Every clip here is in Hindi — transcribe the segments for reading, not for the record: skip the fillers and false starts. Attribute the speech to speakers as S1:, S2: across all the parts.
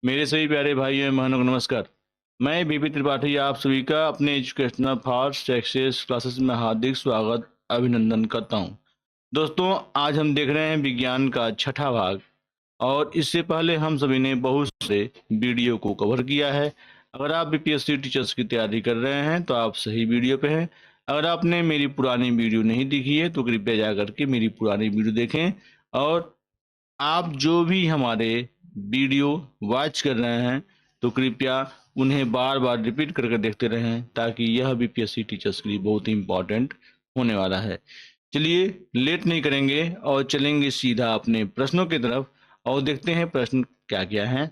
S1: मेरे सभी प्यारे भाइयों एवं बहनों को नमस्कार। मैं बीपी त्रिपाठी आप सभी का अपने एजुकेशनल फास्ट एक्सेस क्लासेस में हार्दिक स्वागत अभिनंदन करता हूं। दोस्तों, आज हम देख रहे हैं विज्ञान का छठा भाग और इससे पहले हम सभी ने बहुत से वीडियो को कवर किया है। अगर आप बीपीएससी टीचर्स की तैयारी कर रहे हैं तो आप सही वीडियो पे हैं। अगर आपने मेरी पुरानी वीडियो नहीं देखी है तो कृपया जा करके मेरी पुरानी वीडियो देखें और आप जो भी हमारे वीडियो वॉच कर रहे हैं तो कृपया उन्हें बार बार रिपीट करके देखते रहें ताकि यह बीपीएससी टीचर्स के लिए बहुत ही इम्पोर्टेंट होने वाला है। चलिए लेट नहीं करेंगे और चलेंगे सीधा अपने प्रश्नों की तरफ और देखते हैं प्रश्न क्या क्या है।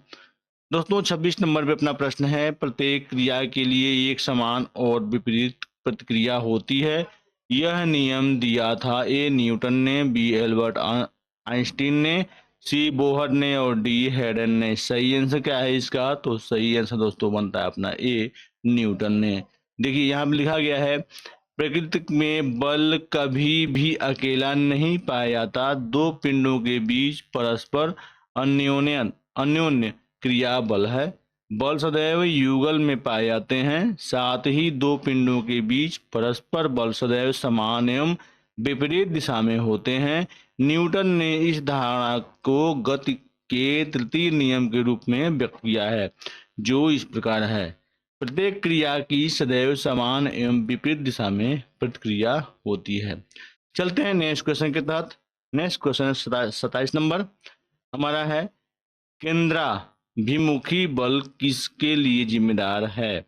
S1: दोस्तों, 26 नंबर पे अपना प्रश्न है, प्रत्येक क्रिया के लिए एक समान और विपरीत प्रतिक्रिया होती है। यह नियम दिया था ए न्यूटन ने, बी एल्बर्ट आइंस्टीन ने, सी बोहर ने और डी हेडन ने। सही आंसर क्या है इसका? तो सही आंसर दोस्तों बनता है अपना ए न्यूटन ने। देखिए यहाँ पे लिखा गया है, प्रकृति में बल कभी भी अकेला नहीं पाया जाता। दो पिंडों के बीच परस्पर अन्योन्य अन्योन्य क्रिया बल है। बल सदैव युगल में पाए जाते हैं। साथ ही दो पिंडों के बीच परस्पर बल सदैव समान एवं विपरीत दिशा में होते हैं। न्यूटन ने इस धारणा को गति के तृतीय नियम के रूप में व्यक्त किया है, जो इस प्रकार है, प्रत्येक क्रिया की सदैव समान एवं विपरीत दिशा में प्रतिक्रिया होती है। चलते हैं नेक्स्ट क्वेश्चन के तहत। नेक्स्ट क्वेश्चन 27 नंबर हमारा है, केंद्राभिमुखी बल किसके लिए जिम्मेदार है?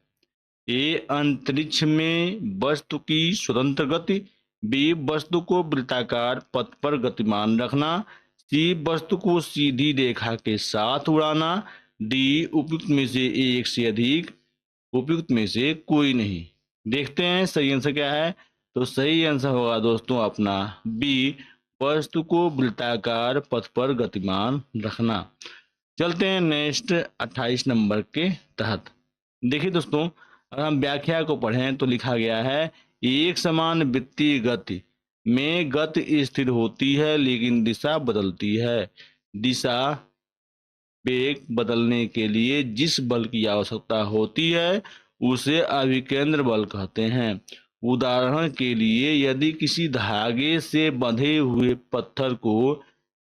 S1: ए अंतरिक्ष में वस्तु की स्वतंत्र गति, बी वस्तु को वृत्ताकार पथ पर गतिमान रखना, सी वस्तु को सीधी रेखा के साथ उड़ाना, डी उपयुक्त में से एक से अधिक, उपयुक्त में से कोई नहीं। देखते हैं सही आंसर क्या है। तो सही आंसर होगा दोस्तों अपना बी, वस्तु को वृत्ताकार पथ पर गतिमान रखना। चलते हैं नेक्स्ट 28 नंबर के तहत। देखिए दोस्तों, अगर हम व्याख्या को पढ़ें तो लिखा गया है, एक समान वृत्तीय गति में गति स्थिर होती है लेकिन दिशा बदलती है। दिशा वेग बदलने के लिए जिस बल की आवश्यकता होती है उसे अभिकेंद्र बल कहते हैं। उदाहरण के लिए, यदि किसी धागे से बंधे हुए पत्थर को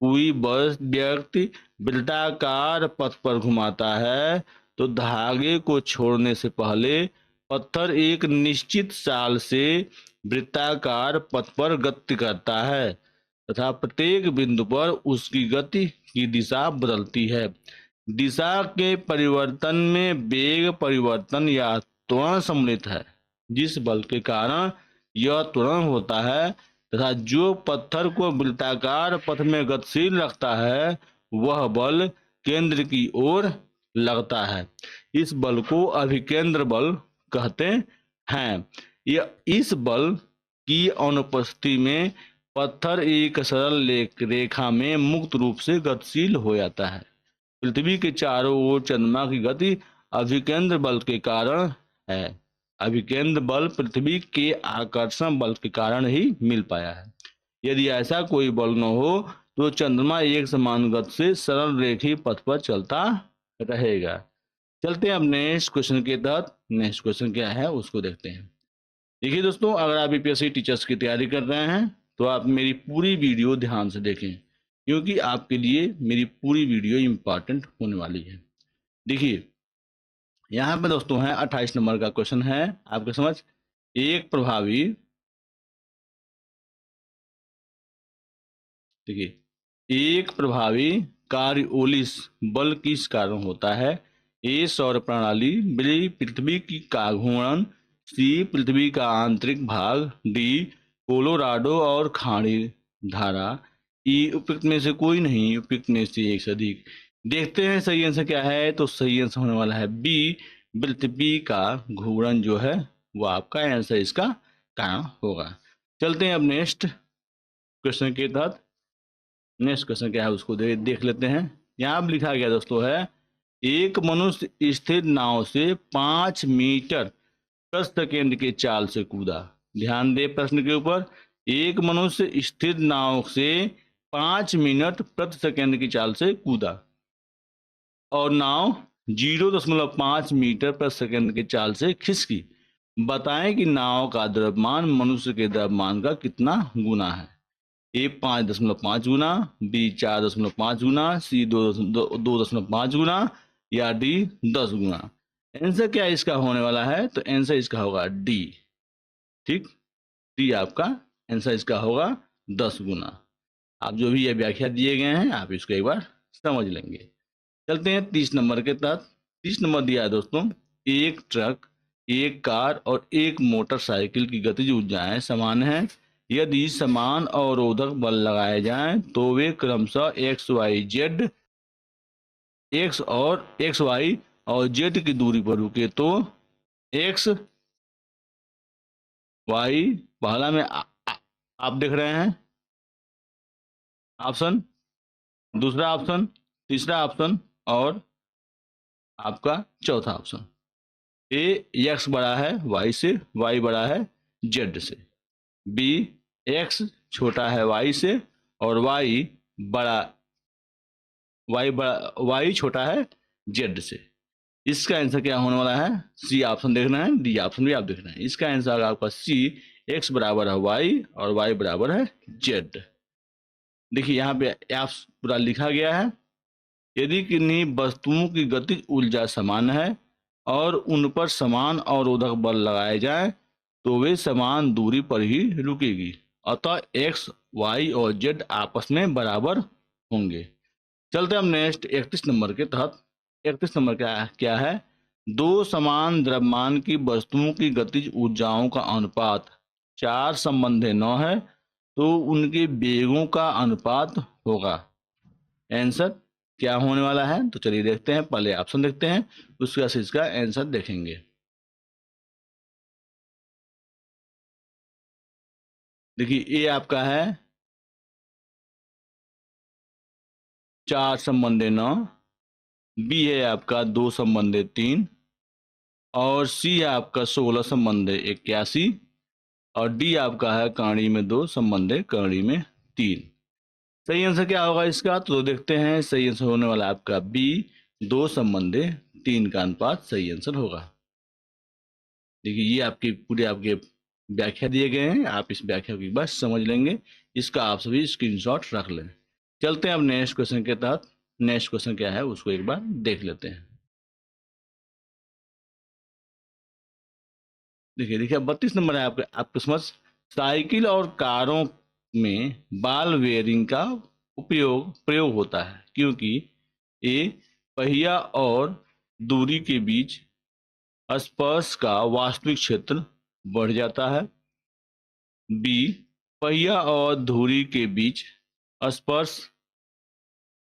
S1: कोई व्यक्ति वृत्ताकार पथ पर घुमाता है तो धागे को छोड़ने से पहले पत्थर एक निश्चित चाल से वृत्ताकार पथ पर गति करता है तथा प्रत्येक बिंदु पर उसकी गति की दिशा बदलती है। दिशा के परिवर्तन में वेग परिवर्तन या त्वरण सम्मिलित है, जिस बल के कारण यह त्वरण होता है तथा जो पत्थर को वृत्ताकार पथ में गतिशील रखता है वह बल केंद्र की ओर लगता है। इस बल को अभिकेंद्र बल कहते हैं। यह इस बल की अनुपस्थिति में पत्थर एक सरल रेखा में मुक्त रूप से गतिशील हो जाता है। पृथ्वी के चारों ओर चंद्रमा की गति अभिकेंद्र बल के कारण है। अभिकेंद्र बल पृथ्वी के आकर्षण बल के कारण ही मिल पाया है। यदि ऐसा कोई बल न हो तो चंद्रमा एक समान गति से सरल रेखीय पथ पर चलता रहेगा। चलते हैं अब नेक्स्ट क्वेश्चन के तहत। नेक्स्ट क्वेश्चन क्या है उसको देखते हैं। देखिए दोस्तों, अगर आप बीपीएससी टीचर्स की तैयारी कर रहे हैं तो आप मेरी पूरी वीडियो ध्यान से देखें, क्योंकि आपके लिए मेरी पूरी वीडियो इम्पॉर्टेंट होने वाली है। देखिए यहाँ पे दोस्तों है 28 नंबर का क्वेश्चन है आपके समझ, एक प्रभावी, देखिए एक प्रभावी कार्योलिस बल किस कारण होता है? ए सौर प्रणाली, बी पृथ्वी की का घूर्णन, सी पृथ्वी का आंतरिक भाग, डी कोलोराडो और खाड़ी धारा, ई उपयुक्त में से कोई नहीं, उपयुक्त में से एक से अधिक। देखते हैं सही आंसर क्या है। तो सही आंसर होने वाला है बी, पृथ्वी का घूर्णन जो है वो आपका आंसर इसका कारण होगा। चलते हैं अब नेक्स्ट क्वेश्चन के तहत। नेक्स्ट क्वेश्चन क्या है उसको देख लेते हैं। यहाँ पर लिखा गया दोस्तों है, एक मनुष्य स्थिर नाव से 5 मीटर प्रति सेकंड के चाल से कूदा। ध्यान दे प्रश्न के ऊपर, एक मनुष्य स्थिर नाव से 5 मिनट प्रति सेकंड की चाल से कूदा। और नाव 0.5 मीटर पर सेकंड की चाल से खिसकी। बताएं कि नाव का द्रव्यमान मनुष्य के द्रव्यमान का कितना गुना है। ए 5.5 गुना, बी 4.5 गुना, सी 2.5 गुना या डी 10 गुना। आंसर क्या इसका होने वाला है? तो आंसर इसका होगा डी। ठीक, डी आपका आंसर इसका होगा 10 गुना। आप जो भी ये व्याख्या दिए गए हैं आप इसको एक बार समझ लेंगे। चलते हैं 30 नंबर के तहत। 30 नंबर दिया है दोस्तों, एक ट्रक, एक कार और एक मोटरसाइकिल की गतिज ऊर्जाएं समान हैं। यदि समान अवरोधक बल लगाए जाएं तो वे क्रमशः एक्स वाई और जेड की दूरी पर रुके तो एक्स वाई पहला में आप देख रहे हैं ऑप्शन, दूसरा ऑप्शन, तीसरा ऑप्शन और आपका चौथा ऑप्शन। ए एक्स बड़ा है वाई से, वाई बड़ा है जेड से। बी एक्स छोटा है वाई से और बड़ा वाई छोटा है जेड से। इसका आंसर क्या होने वाला है? सी ऑप्शन देखना है, डी ऑप्शन भी आप देखना है। इसका आंसर आपका सी, एक्स बराबर है वाई और वाई बराबर है जेड। देखिए यहाँ पे आप पूरा लिखा गया है। यदि किन्हीं वस्तुओं की गतिज ऊर्जा समान है और उन पर समान अवरोधक बल लगाए जाएं तो वे समान दूरी पर ही रुकेगी। अतः एक्स वाई और जेड आपस में बराबर होंगे। चलते हम नेक्स्ट 31 नंबर के तहत। 31 नंबर क्या है? दो समान द्रव्यमान की वस्तुओं की गतिज ऊर्जाओं का अनुपात 4:9 है तो उनके वेगों का अनुपात होगा। आंसर क्या होने वाला है? तो चलिए देखते हैं। पहले ऑप्शन देखते हैं, उसके बाद इसका आंसर देखेंगे। देखिए ए आपका है 4:9, बी है आपका 2:3 और सी है आपका 16:81 और डी आपका है कड़ी में 2 संबंधे कड़ी में 3। सही आंसर क्या होगा इसका? तो देखते हैं। सही आंसर होने वाला आपका बी, 2:3 का अनुपात सही आंसर होगा। देखिए ये आपकी पूरे आपके व्याख्या दिए गए हैं, आप इस व्याख्या की बस समझ लेंगे। इसका आप सभी स्क्रीनशॉट रख लें। चलते हैं अब नेक्स्ट क्वेश्चन के तहत। नेक्स्ट क्वेश्चन क्या है उसको एक बार देख लेते हैं। देखिए देखिए 32 नंबर है आपके समझ। साइकिल और कारों में बॉल बेयरिंग का प्रयोग होता है क्योंकि ए पहिया और दूरी के बीच स्पर्श का वास्तविक क्षेत्र बढ़ जाता है, बी पहिया और धुरी के बीच स्पर्श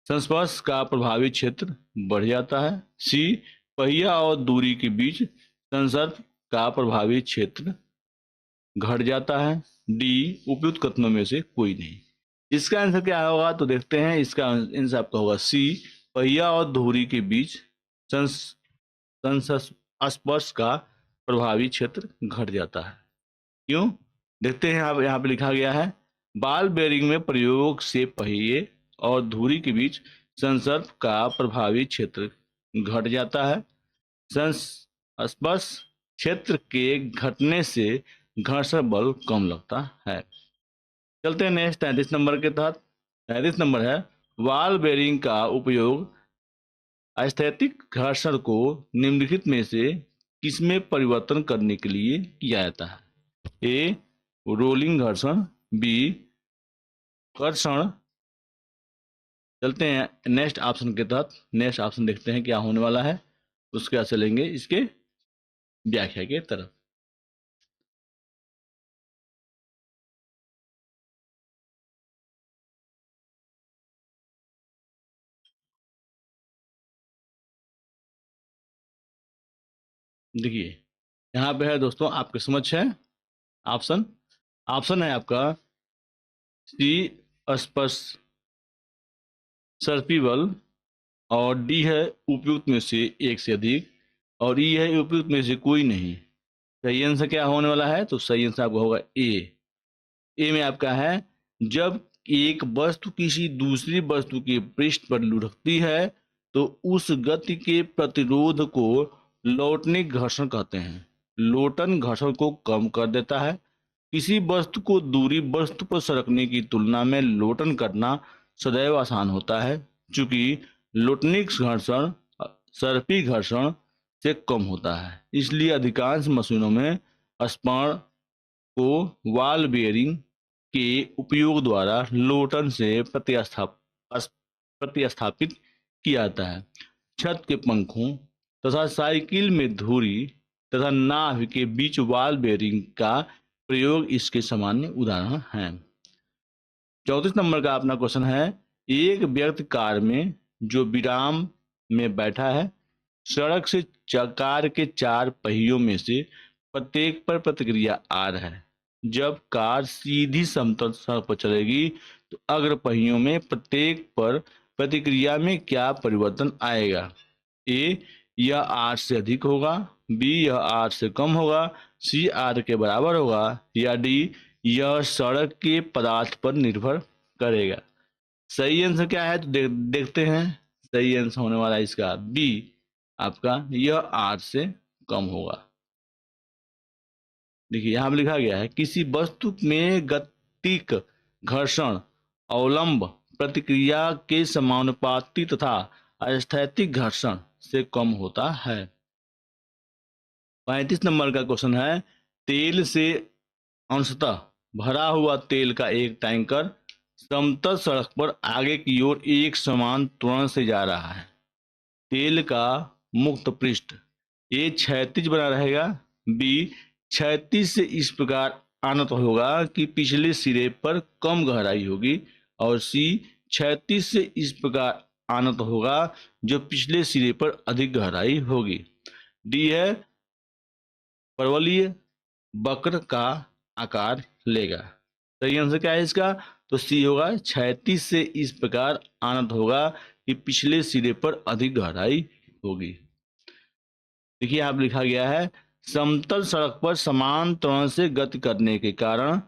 S1: संस्पर्श का प्रभावी क्षेत्र बढ़ जाता है, सी पहिया और दूरी के बीच संसर्ग का प्रभावी क्षेत्र घट जाता है, डी उपयुक्त कथनों में से कोई नहीं। इसका आंसर क्या होगा? तो देखते हैं। इसका आंसर आपका होगा सी, पहिया और धुरी के बीच स्पर्श का प्रभावी क्षेत्र घट जाता है। क्यों? देखते हैं। यहाँ पे लिखा गया है बॉल बेयरिंग में प्रयोग से पहिए और धुरी के बीच संसर्ग का प्रभावी क्षेत्र घट जाता है। स्पर्श क्षेत्र के घटने से घर्षण बल कम लगता है। चलते हैं नेक्स्ट 33 नंबर के तहत। 33 नंबर है बॉल बेयरिंग का उपयोग स्थैतिक घर्षण को निम्नलिखित में से किसमें परिवर्तन करने के लिए किया जाता है? ए रोलिंग घर्षण, बी कर्षण। चलते हैं नेक्स्ट ऑप्शन के तहत। नेक्स्ट ऑप्शन देखते हैं क्या होने वाला है, उसके बाद चलेंगे इसके व्याख्या के तरफ। देखिए यहाँ पे है दोस्तों आपके समझ है ऑप्शन। ऑप्शन है आपका सी स्पर्श सर्पी बल और डी है उपयुक्त में से एक से अधिक और ई है उपयुक्त में से कोई नहीं। सही आंसर क्या होने वाला है? तो सही आंसर आपका होगा ए। ए में आपका है जब एक वस्तु किसी दूसरी वस्तु के पृष्ठ पर लुढ़कती है तो उस गति के प्रतिरोध को लोटनिक घर्षण कहते हैं। लोटन घर्षण को कम कर देता है। किसी वस्तु को दूरी वस्तु पर सरकने की तुलना में लोटन करना सदैव आसान होता है, चूंकि लोटनिक घर्षण सर्पी घर्षण से कम होता है। इसलिए अधिकांश मशीनों में स्पर को बॉल बेयरिंग के उपयोग द्वारा लोटन से प्रतिस्थापित किया जाता है। छत के पंखों तथा साइकिल में धुरी तथा नाव के बीच बॉल बेयरिंग का प्रयोग इसके सामान्य उदाहरण हैं। 34 नंबर का अपना क्वेश्चन है, एक व्यक्ति कार में जो विराम में बैठा है, सड़क से कार के 4 पहियों में से प्रत्येक पर प्रतिक्रिया आ रहा है। जब कार सीधी समतल सड़क पर चलेगी तो अग्र पहियों में प्रत्येक पर प्रतिक्रिया में क्या परिवर्तन आएगा? ए, यह आर से अधिक होगा, बी, यह आर से कम होगा, सी, आर के बराबर होगा, या डी, यह सड़क के पदार्थ पर निर्भर करेगा। सही आंसर क्या है तो देखते हैं। सही आंसर होने वाला है इसका बी, आपका यह आर से कम होगा। देखिए यहां पर लिखा गया है, किसी वस्तु में गतिक घर्षण अवलंब प्रतिक्रिया के समानुपाती तथा स्थैतिक घर्षण से कम होता है। 35 नंबर का क्वेश्चन है, तेल से अंशतः भरा हुआ तेल का एक टैंकर समतल सड़क पर आगे की ओर एक समान त्वरण से जा रहा है। तेल का मुक्त पृष्ठ ए क्षैतिज बना रहेगा, बी क्षैतिज से इस प्रकार आनत होगा कि पिछले सिरे पर कम गहराई होगी, और सी क्षैतिज से इस प्रकार आनत होगा जो पिछले सिरे पर अधिक गहराई होगी। डी है परवलयी वक्र का आकार लेगा। सही आंसर क्या है इसका? तो सी होगा, क्षैतिज से इस प्रकार आनत होगा कि पिछले सिरे पर अधिक गहराई होगी। देखिए यहाँ पर लिखा गया है, समतल सड़क पर समान त्वरण से गति करने के कारण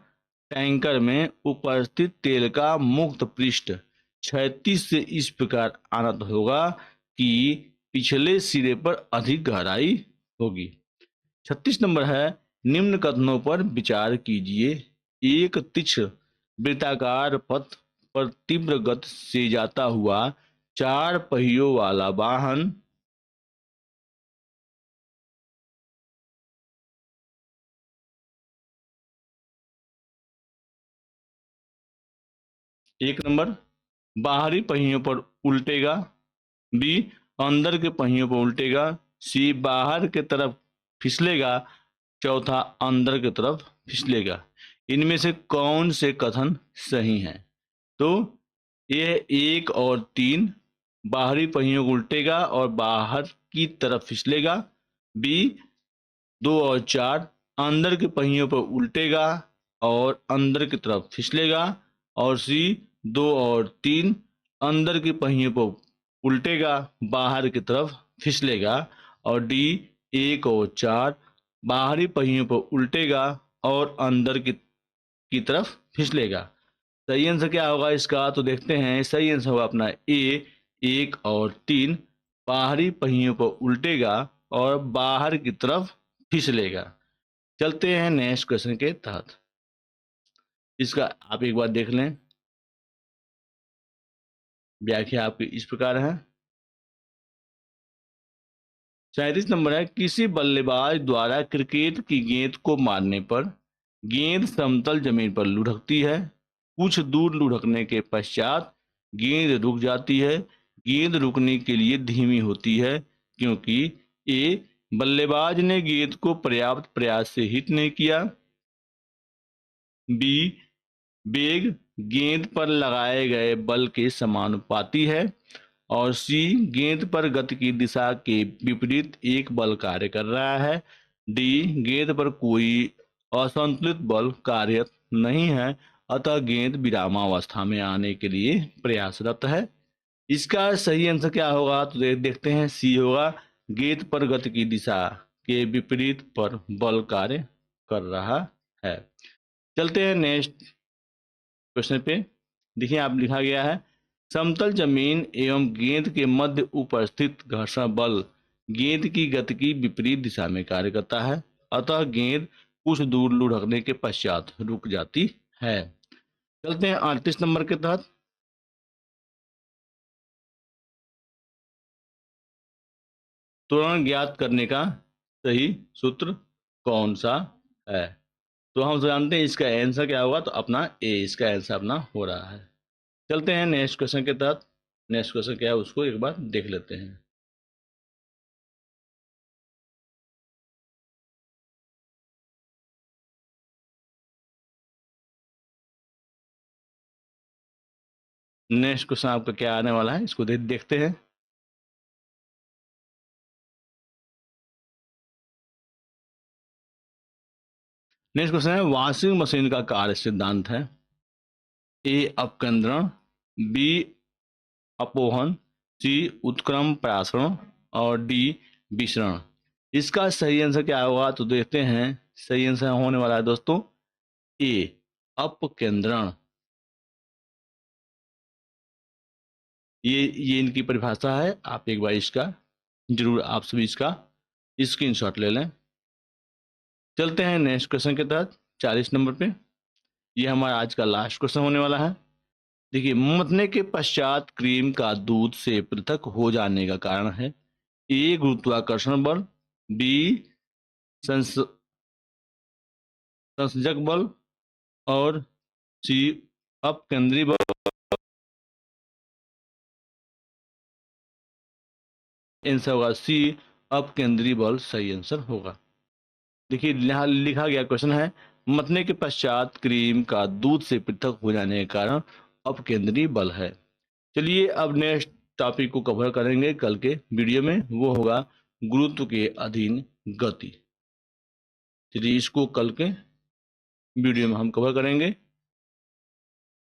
S1: टैंकर में उपस्थित तेल का मुक्त पृष्ठ क्षैतिज से इस प्रकार आनत होगा कि पिछले सिरे पर अधिक गहराई होगी। 36 नंबर है, निम्न कथनों पर विचार कीजिए। एक तीक्ष्ण वृत्ताकार पथ पर तीव्र गति से जाता हुआ 4 पहियों वाला वाहन एक नंबर बाहरी पहियों पर उल्टेगा, बी अंदर के पहियों पर उल्टेगा, सी बाहर के तरफ फिसलेगा, चौथा अंदर की तरफ फिसलेगा। इनमें से कौन से कथन सही हैं? तो यह 1 और 3 बाहरी पहियों को उल्टेगा और बाहर की तरफ फिसलेगा, बी 2 और 4 अंदर के पहियों पर उल्टेगा और अंदर की तरफ फिसलेगा, और सी 2 और 3 अंदर के पहियों पर उल्टेगा बाहर की तरफ फिसलेगा, और डी 1 और 4 बाहरी पहियों पर उल्टेगा और अंदर की तरफ फिसलेगा। सही आंसर क्या होगा इसका? तो देखते हैं। सही आंसर होगा अपना ए 1 और 3 बाहरी पहियों पर उल्टेगा और बाहर की तरफ फिसलेगा। चलते हैं नेक्स्ट क्वेश्चन के तहत। इसका आप एक बार देख लें। व्याख्या आपकी इस प्रकार है। 37 नंबर है, किसी बल्लेबाज द्वारा क्रिकेट की गेंद को मारने पर गेंद समतल जमीन पर लुढ़कती है। कुछ दूर लुढ़कने के पश्चात गेंद रुक जाती है। गेंद रुकने के लिए धीमी होती है क्योंकि ए बल्लेबाज ने गेंद को पर्याप्त प्रयास से हिट नहीं किया, बी वेग गेंद पर लगाए गए बल के समानुपाती है, और सी गेंद पर गति की दिशा के विपरीत एक बल कार्य कर रहा है, डी गेंद पर कोई असंतुलित बल कार्यरत नहीं है अतः गेंद विरामावस्था में आने के लिए प्रयासरत है। इसका सही आंसर क्या होगा? तो देखते हैं। सी होगा, गेंद पर गति की दिशा के विपरीत पर बल कार्य कर रहा है। चलते हैं नेक्स्ट क्वेश्चन पे। देखिए आप लिखा गया है, समतल जमीन एवं गेंद के मध्य उपस्थित घर्षण बल गेंद की गति की विपरीत दिशा में कार्य करता है, अतः गेंद कुछ दूर लुढ़कने के पश्चात रुक जाती है। चलते हैं 38 नंबर के तहत। त्वरण ज्ञात करने का सही सूत्र कौन सा है? तो हम जानते हैं इसका आंसर क्या होगा, तो अपना ए इसका आंसर अपना हो रहा है। चलते हैं नेक्स्ट क्वेश्चन के तहत। नेक्स्ट क्वेश्चन क्या है उसको एक बार देख लेते हैं। नेक्स्ट क्वेश्चन आपका क्या आने वाला है इसको देखते हैं। नेक्स्ट क्वेश्चन है वॉशिंग मशीन का कार्य सिद्धांत है। ए अपकेंद्रण, बी अपोहन, सी उत्क्रम परासरण और डी विसरण। इसका सही आंसर क्या होगा तो देखते हैं। सही आंसर होने वाला है दोस्तों ए अपकेंद्रण। ये इनकी परिभाषा है, आप एक बार इसका जरूर आप सभी इसका स्क्रीनशॉट ले लें। चलते हैं नेक्स्ट क्वेश्चन के तहत 40 नंबर पे। ये हमारा आज का लास्ट क्वेश्चन होने वाला है। देखिए, मथने के पश्चात क्रीम का दूध से पृथक हो जाने का कारण है ए गुरुत्वाकर्षण बल, बी संस संसर्जक बल और सी अपकेंद्री बल। आंसर होगा सी अपकेंद्री बल सही आंसर होगा। देखिए यहाँ लिखा गया क्वेश्चन है मथने के पश्चात क्रीम का दूध से पृथक हो जाने के कारण अपकेंद्री बल है। चलिए अब नेक्स्ट टॉपिक को कवर करेंगे कल के वीडियो में, वो होगा गुरुत्व के अधीन गति। चलिए इसको कल के वीडियो में हम कवर करेंगे।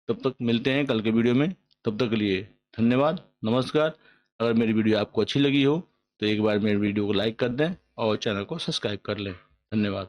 S1: तब तक मिलते हैं कल के वीडियो में। तब तक के लिए धन्यवाद, नमस्कार। अगर मेरी वीडियो आपको अच्छी लगी हो तो एक बार मेरी वीडियो को लाइक कर दें और चैनल को सब्सक्राइब कर लें। धन्यवाद।